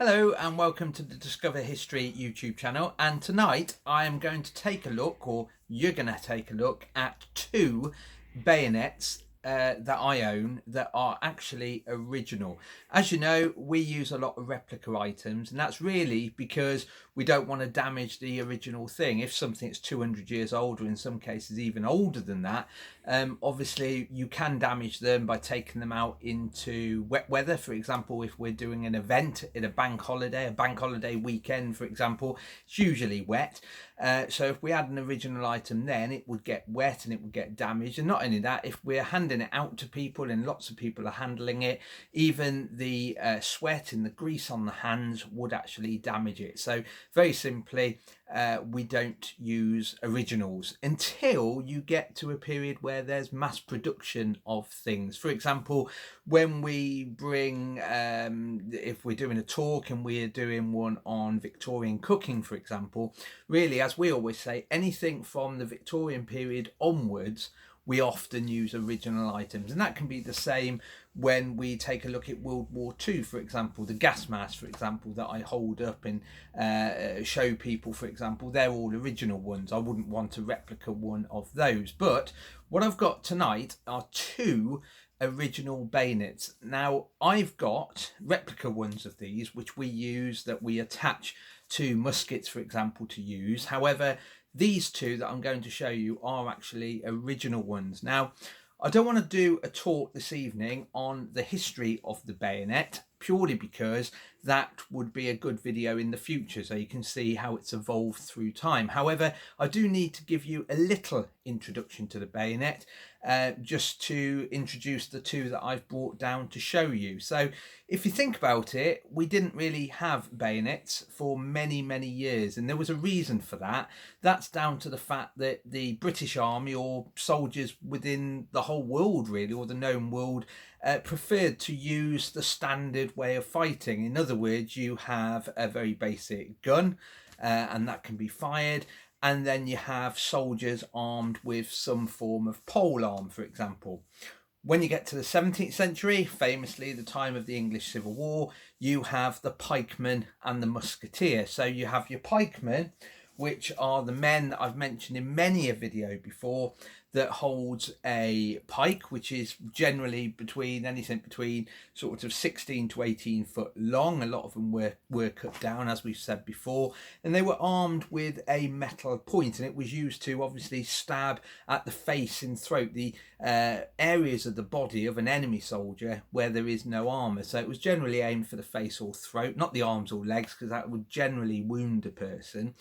Hello and welcome to the Discover History YouTube channel, and tonight I am going to take a look, or you're going to take a look at two bayonets that I own that are actually original. As you know, we use a lot of replica items, and that's really because we don't want to damage the original thing. If something's 200 years old, or in some cases even older than that, obviously you can damage them by taking them out into wet weather. For example, if we're doing an event in a bank holiday weekend, for example, it's usually wet. So if we had an original item, then it would get wet and it would get damaged. And not only that, if we're handing it out to people and lots of people are handling it, even the sweat and the grease on the hands would actually damage it. So very simply, we don't use originals until you get to a period where there's mass production of things. For example, when we bring, if we're doing a talk and we're doing one on Victorian cooking, for example, really, as we always say, anything from the Victorian period onwards, we often use original items. And that can be the same when we take a look at World War II, for example. The gas mask, for example, that I hold up and show people, for example, they're all original ones. I wouldn't want a replica one of those. But what I've got tonight are two original bayonets. Now, I've got replica ones of these, which we use, that we attach to muskets, for example, to use. However, these two that I'm going to show you are actually original ones. Now, I don't want to do a talk this evening on the history of the bayonet, purely because that would be a good video in the future, so you can see how it's evolved through time. However, I do need to give you a little introduction to the bayonet, just to introduce the two that I've brought down to show you. So if you think about it, we didn't really have bayonets for many years, and there was a reason for that. That's down to the fact that the British Army, or soldiers within the whole world really, or the known world, preferred to use the standard way of fighting. In other words, you have a very basic gun, and that can be fired, and then you have soldiers armed with some form of pole arm, for example. When you get to the 17th century, famously the time of the English Civil War, you have the pikeman and the musketeer. So you have your pikemen, which are the men that I've mentioned in many a video before, that holds a pike, which is generally between anything between sort of 16 to 18 foot long. A lot of them were cut down, as we've said before, and they were armed with a metal point, and it was used to obviously stab at the face and throat, the areas of the body of an enemy soldier where there is no armor. So it was generally aimed for the face or throat, not the arms or legs, because that would generally wound a person.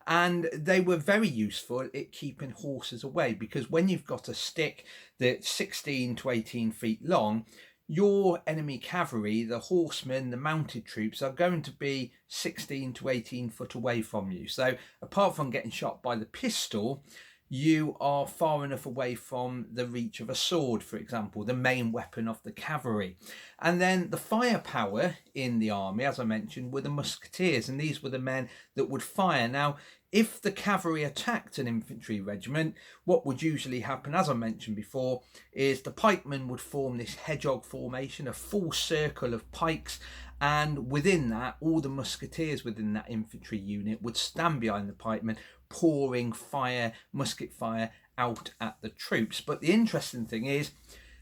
And they were very useful at keeping horses away, because when you've got a stick that's 16 to 18 feet long, your enemy cavalry, the horsemen, the mounted troops, are going to be 16 to 18 foot away from you. So apart from getting shot by the pistol, you are far enough away from the reach of a sword, for example, the main weapon of the cavalry. And then the firepower in the army, as I mentioned, were the musketeers, and these were the men that would fire. Now, if the cavalry attacked an infantry regiment, what would usually happen, as I mentioned before, is the pikemen would form this hedgehog formation, a full circle of pikes, and within that, all the musketeers within that infantry unit would stand behind the pikemen, pouring fire, musket fire, out at the troops. But the interesting thing is,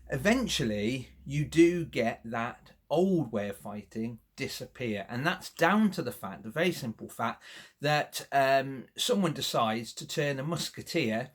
eventually you do get that old way of fighting disappear, and that's down to the fact, the very simple fact, that someone decides to turn a musketeer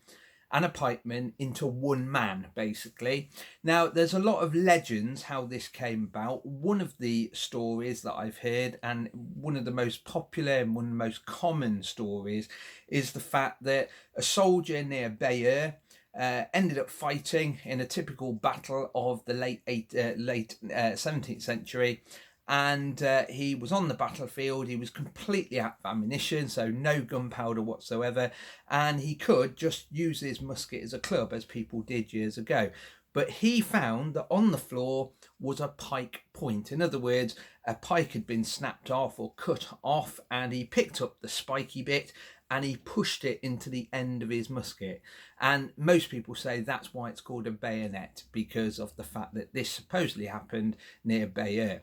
and a pikeman into one man, basically. Now, there's a lot of legends how this came about. One of the stories that I've heard, and one of the most popular and one of the most common stories, is the fact that a soldier near Bayeux ended up fighting in a typical battle of the late 17th century. And he was on the battlefield. He was completely out of ammunition, so no gunpowder whatsoever, and he could just use his musket as a club, as people did years ago. But he found that on the floor was a pike point. In other words, a pike had been snapped off or cut off, and he picked up the spiky bit and he pushed it into the end of his musket. And most people say that's why it's called a bayonet, because of the fact that this supposedly happened near Bayeux.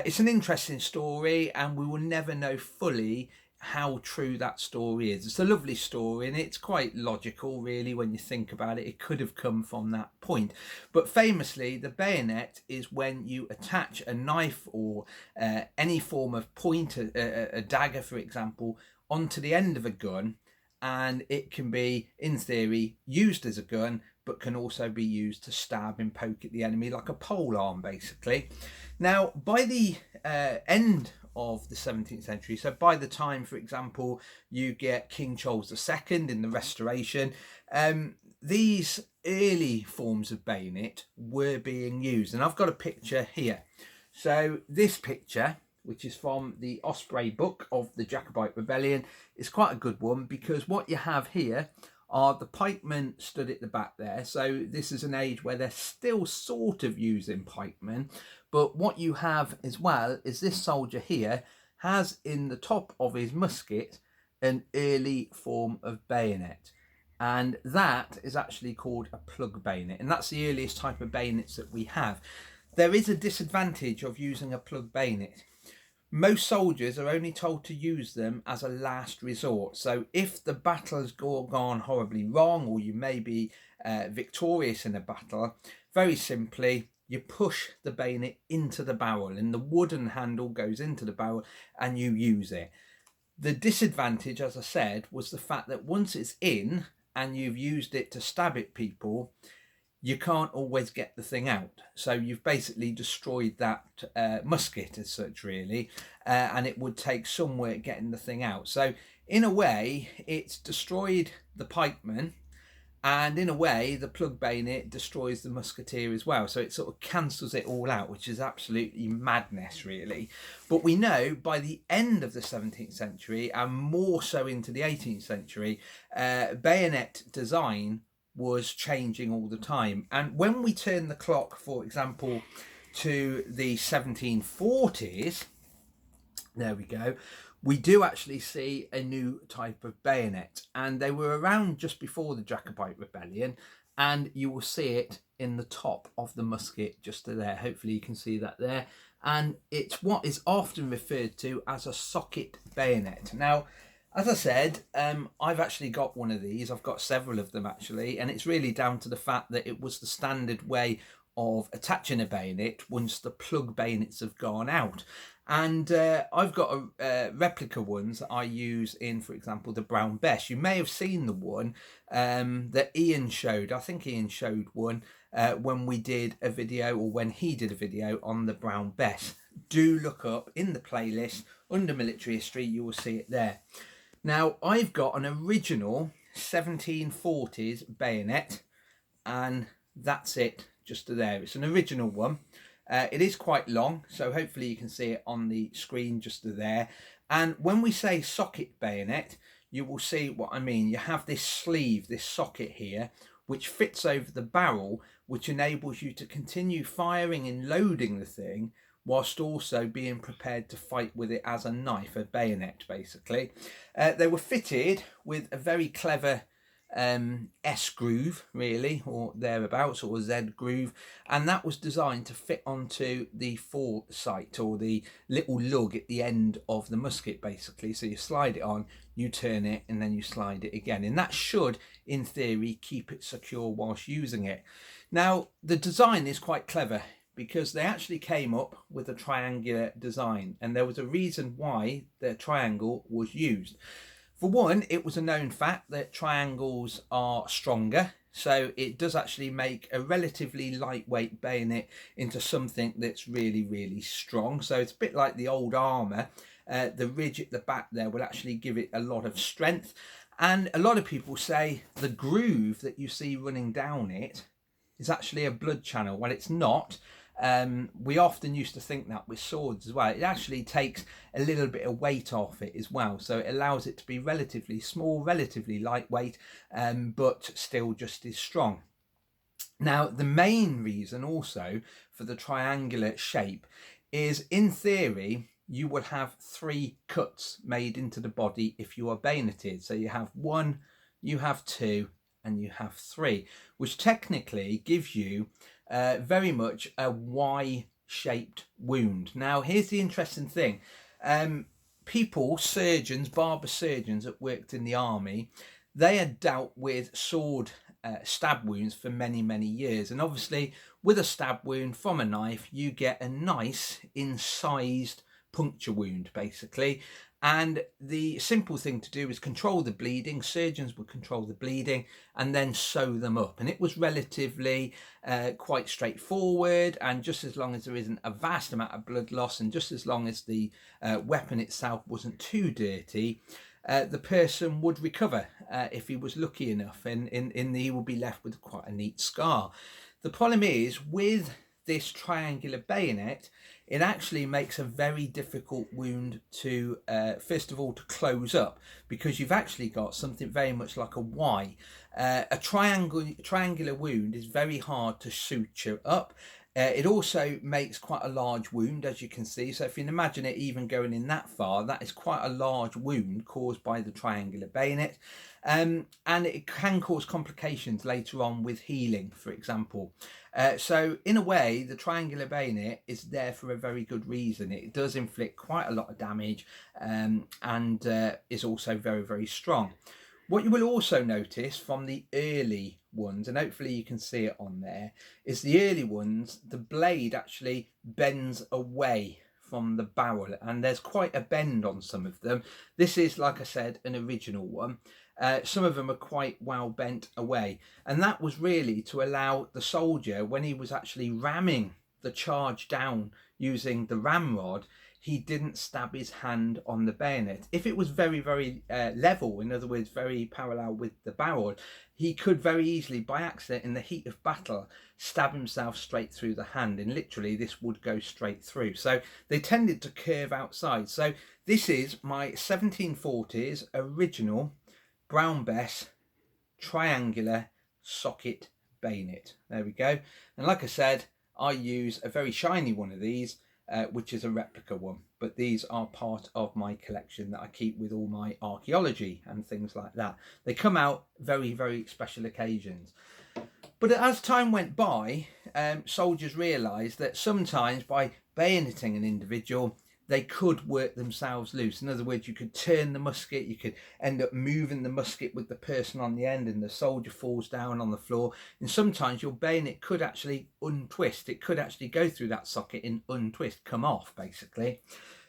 It's an interesting story, and we will never know fully how true that story is. It's a lovely story, and it's quite logical, really, when you think about it. It could have come from that point. But famously, the bayonet is when you attach a knife or any form of point, a dagger, for example, onto the end of a gun, and it can be, in theory, used as a gun, but can also be used to stab and poke at the enemy like a pole arm, basically. Now, by the end of the 17th century, so by the time, for example, you get King Charles II in the Restoration, these early forms of bayonet were being used. And I've got a picture here. So this picture, which is from the Osprey book of the Jacobite Rebellion, is quite a good one, because what you have here are the pikemen stood at the back there. So this is an age where they're still sort of using pikemen. But what you have as well is this soldier here has in the top of his musket an early form of bayonet. And that is actually called a plug bayonet. And that's the earliest type of bayonets that we have. There is a disadvantage of using a plug bayonet. Most soldiers are only told to use them as a last resort. So if the battle has gone horribly wrong, or you may be victorious in a battle, very simply, you push the bayonet into the barrel, and the wooden handle goes into the barrel and you use it. The disadvantage, as I said, was the fact that once it's in and you've used it to stab at people, you can't always get the thing out. So you've basically destroyed that musket as such, really, and it would take some work getting the thing out. So in a way, it's destroyed the pikeman, and in a way, the plug bayonet destroys the musketeer as well. So it sort of cancels it all out, which is absolutely madness, really. But we know by the end of the 17th century, and more so into the 18th century, bayonet design was changing all the time. And when we turn the clock, for example, to the 1740s, there we go, we do actually see a new type of bayonet, and they were around just before the Jacobite Rebellion, and you will see it in the top of the musket just there. Hopefully you can see that there, and it's what is often referred to as a socket bayonet. Now, as I said, I've actually got one of these. I've got several of them, actually, and it's really down to the fact that it was the standard way of attaching a bayonet once the plug bayonets have gone out. And I've got replica ones that I use in, for example, the Brown Bess. You may have seen the one that Ian showed. I think Ian showed one when we did a video, or when he did a video on the Brown Bess. Do look up in the playlist under military history, you will see it there. Now, I've got an original 1740s bayonet, and that's it just there. It's an original one. It is quite long, so hopefully you can see it on the screen just there. And when we say socket bayonet, you will see what I mean. You have this sleeve, this socket here, which fits over the barrel, which enables you to continue firing and loading the thing whilst also being prepared to fight with it as a knife, a bayonet, basically. They were fitted with a very clever S groove, really, or thereabouts, or a Z groove, and that was designed to fit onto the foresight, or the little lug at the end of the musket, basically. So you slide it on, you turn it, and then you slide it again, and that should, in theory, keep it secure whilst using it. Now, the design is quite clever, because they actually came up with a triangular design, and there was a reason why the triangle was used. For one, it was a known fact that triangles are stronger, so it does actually make a relatively lightweight bayonet into something that's really, really strong. So it's a bit like the old armour. The ridge at the back there will actually give it a lot of strength, and a lot of people say the groove that you see running down it is actually a blood channel. Well, it's not. We often used to think that with swords as well. It actually takes a little bit of weight off it as well, so it allows it to be relatively small, relatively lightweight, but still just as strong. Now, the main reason also for the triangular shape is, in theory, you will have 3 cuts made into the body if you are bayoneted. So you have 1, you have 2, and you have 3, which technically gives you very much a Y shaped wound. Now, here's the interesting thing. People, surgeons, barber surgeons that worked in the army, they had dealt with sword stab wounds for many, many years. And obviously, with a stab wound from a knife, you get a nice incised puncture wound, basically. And the simple thing to do is control the bleeding. Surgeons would control the bleeding and then sew them up. And it was relatively quite straightforward. And just as long as there isn't a vast amount of blood loss, and just as long as the weapon itself wasn't too dirty, the person would recover if he was lucky enough, and he will be left with quite a neat scar. The problem is, with this triangular bayonet, it actually makes a very difficult wound to, first of all, to close up, because you've actually got something very much like a Y. A triangular wound is very hard to suture up. It also makes quite a large wound, as you can see. So if you can imagine it even going in that far, that is quite a large wound caused by the triangular bayonet. And it can cause complications later on with healing, for example. So in a way, the triangular bayonet is there for a very good reason. It does inflict quite a lot of damage, and is also very, very strong. What you will also notice from the early ones, and hopefully you can see it on there, is the early ones, the blade actually bends away from the barrel, and there's quite a bend on some of them. This is, like I said, an original one. Some of them are quite well bent away, and that was really to allow the soldier, when he was actually ramming the charge down using the ramrod, he didn't stab his hand on the bayonet. If it was very, very level, in other words, very parallel with the barrel, he could very easily, by accident, in the heat of battle, stab himself straight through the hand, and literally this would go straight through. So they tended to curve outside. So this is my 1740s original Brown Bess triangular socket bayonet. There we go. And like I said, I use a very shiny one of these, which is a replica one, but these are part of my collection that I keep with all my archaeology and things like that. They come out very, very special occasions. But as time went by, soldiers realised that sometimes by bayoneting an individual, they could work themselves loose. In other words, you could turn the musket, you could end up moving the musket with the person on the end, and the soldier falls down on the floor. And sometimes your bayonet could actually untwist. It could actually go through that socket and untwist, come off, basically.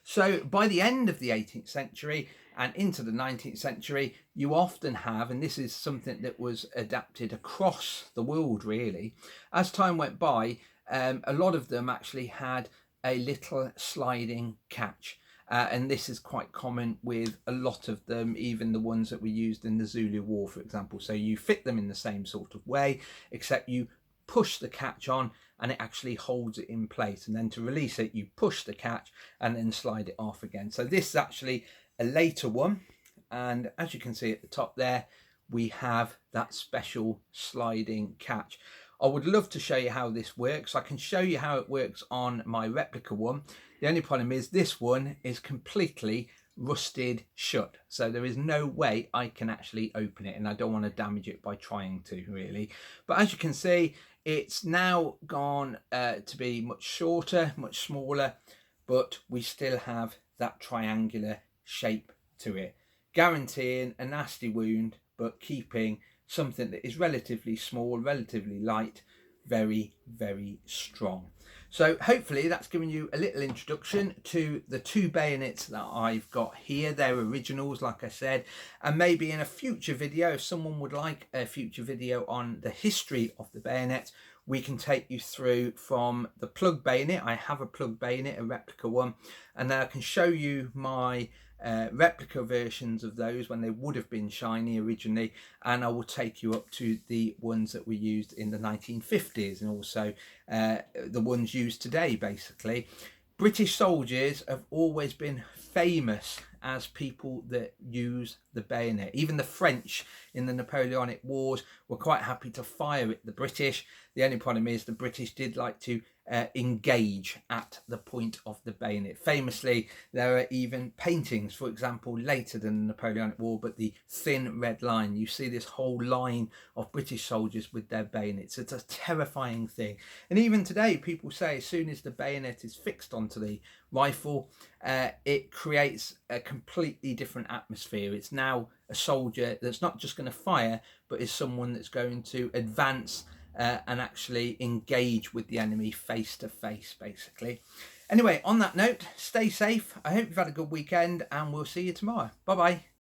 So by the end of the 18th century and into the 19th century, you often have, and this is something that was adapted across the world really, as time went by, a lot of them actually had a little sliding catch, and this is quite common with a lot of them, even the ones that were used in the Zulu War, for example. So you fit them in the same sort of way, except you push the catch on and it actually holds it in place, and then to release it you push the catch and then slide it off again. So this is actually a later one, and as you can see at the top there, we have that special sliding catch. I would love to show you how this works. I can show you how it works on my replica one. The only problem is this one is completely rusted shut, so there is no way I can actually open it, and I don't want to damage it by trying to really. But as you can see, it's now gone to be much shorter, much smaller, but we still have that triangular shape to it, guaranteeing a nasty wound but keeping something that is relatively small, relatively light, very, very strong. So hopefully that's given you a little introduction to the two bayonets that I've got here. They're originals, like I said, and maybe in a future video, if someone would like a future video on the history of the bayonet, we can take you through from the plug bayonet. I have a plug bayonet, a replica one, and then I can show you my replica versions of those when they would have been shiny originally, and I will take you up to the ones that were used in the 1950s and also the ones used today. Basically, British soldiers have always been famous as people that use the bayonet. Even the French in the Napoleonic Wars were quite happy to fire at the British. The only problem is the British did like to engage at the point of the bayonet. Famously, there are even paintings, for example, later than the Napoleonic War, but the thin red line. You see this whole line of British soldiers with their bayonets. It's a terrifying thing. And even today, people say as soon as the bayonet is fixed onto the rifle, it creates a completely different atmosphere. It's now a soldier that's not just going to fire, but is someone that's going to advance and actually engage with the enemy face to face, basically. Anyway, on that note, stay safe. I hope you've had a good weekend, and we'll see you tomorrow. Bye bye.